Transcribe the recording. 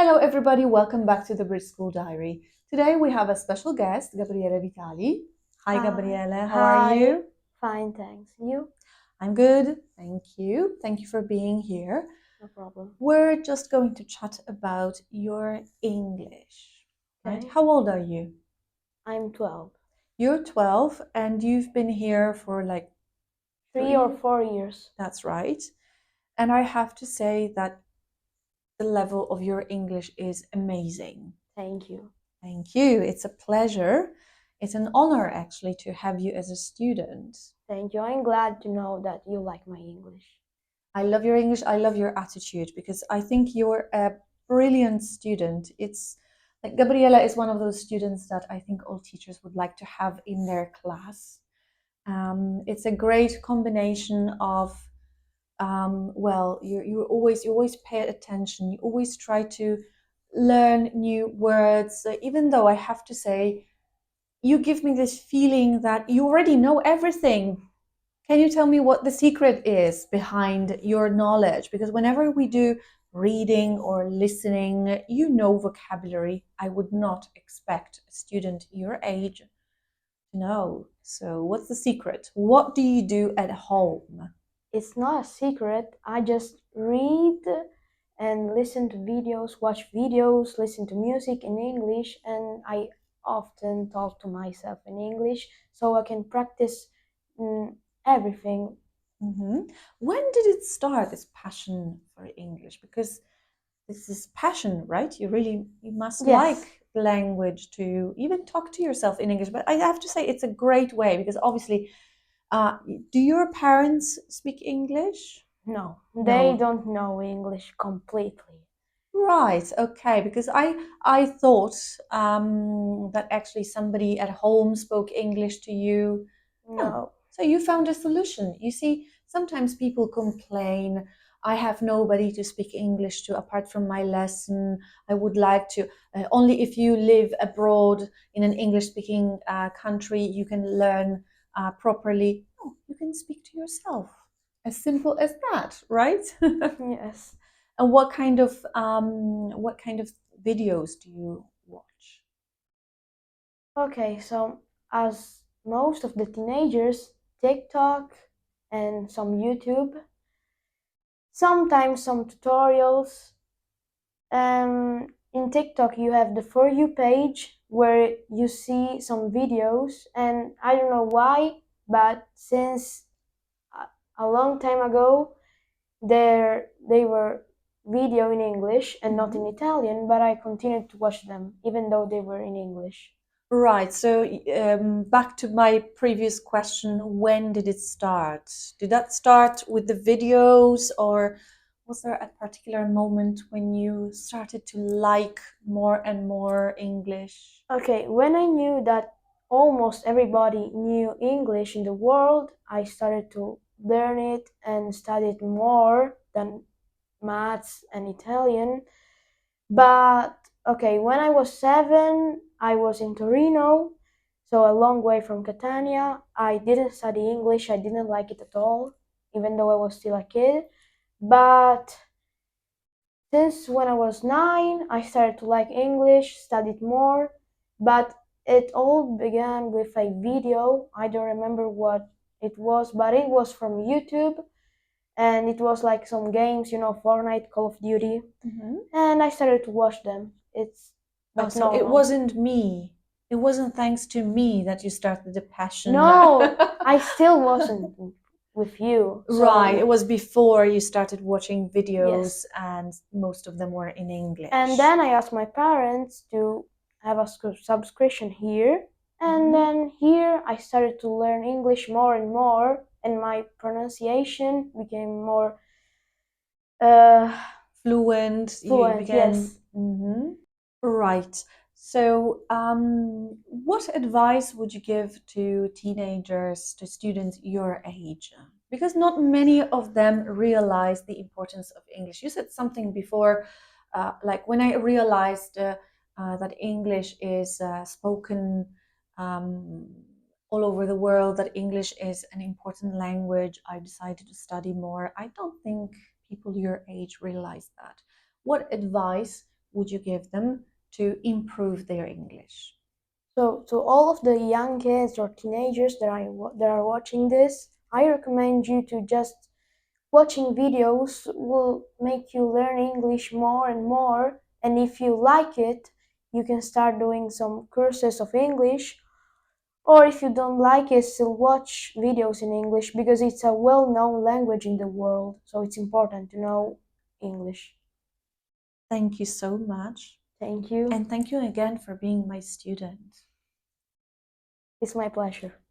Hello everybody, welcome back to the Bridge School Diary. Today we have a special guest, Gabriele Vitali. Hi Gabriele, how are you? Fine, thanks. You? I'm good, thank you. Thank you for being here. No problem. We're just going to chat about your English. Right? Okay. How old are you? I'm 12. You're 12 and you've been here for like 3 or 4 years. That's right. And I have to say that the level of your English is amazing. Thank you. Thank you. It's a pleasure. It's an honor actually to have you as a student. Thank you. I'm glad to know that you like my English. I love your English. I love your attitude because I think you're a brilliant student. It's like Gabriela is one of those students that I think all teachers would like to have in their class. It's a great combination of well, you always pay attention. You always try to learn new words. Even though I have to say, you give me this feeling that you already know everything. Can you tell me what the secret is behind your knowledge? Because whenever we do reading or listening, you know vocabulary. I would not expect a student your age to know. So, what's the secret? What do you do at home? It's not a secret. I just read and listen to videos, watch videos, listen to music in English, and I often talk to myself in English so I can practice everything. When did it start, this passion for English? Because this is passion, right? You must Yes. like the language to even talk to yourself in English. But I have to say it's a great way because obviously, do your parents speak English? No, they don't know English completely. Right, okay, because I thought that actually somebody at home spoke English to you. No. So you found a solution. You see, sometimes people complain, I have nobody to speak English to apart from my lesson. I would like to, only if you live abroad in an English-speaking country, you can learn properly. No, you can speak to yourself. As simple as that, right? Yes. And what kind of videos do you watch? Okay, so as most of the teenagers, TikTok and some YouTube, sometimes some tutorials. In TikTok, you have the For You page where you see some videos, and I don't know why, but since a long time ago, they were video in English and not in Italian, but I continued to watch them even though they were in English. Right. So back to my previous question, when did it start? Did that start with the videos, or was there a particular moment when you started to like more and more English? Okay, when I knew that almost everybody knew English in the world, I started to learn it and study it more than maths and Italian. But okay, when I was 7, I was in Torino, so a long way from Catania. I didn't study English, I didn't like it at all, even though I was still a kid. But since when I was 9, I started to like English, studied more, but it all began with a video. I don't remember what it was, but it was from YouTube, and it was like some games, Fortnite, Call of Duty, and I started to watch them. It's Oh, like so it normal. wasn't me. It wasn't thanks to me that you started the passion. No, I still wasn't with you. So Right, it was before you started watching videos yes. and most of them were in English. And then I asked my parents to have a subscription here. And then here I started to learn English more and more, and my pronunciation became more Fluent, you fluent. became. Yes. Right. So, what advice would you give to teenagers, to students your age? Because not many of them realize the importance of English. You said something before, like when I realized that English is spoken um, all over the world, that English is an important language, I decided to study more. I don't think people your age realize that. What advice would you give them to improve their English? So, to all of the young kids or teenagers that are watching this, I recommend you to just watching videos will make you learn English more and more. And if you like it, you can start doing some courses of English. Or if you don't like it, still watch videos in English because it's a well known language in the world. So it's important to know English. Thank you so much. Thank you. And thank you again for being my student. It's my pleasure.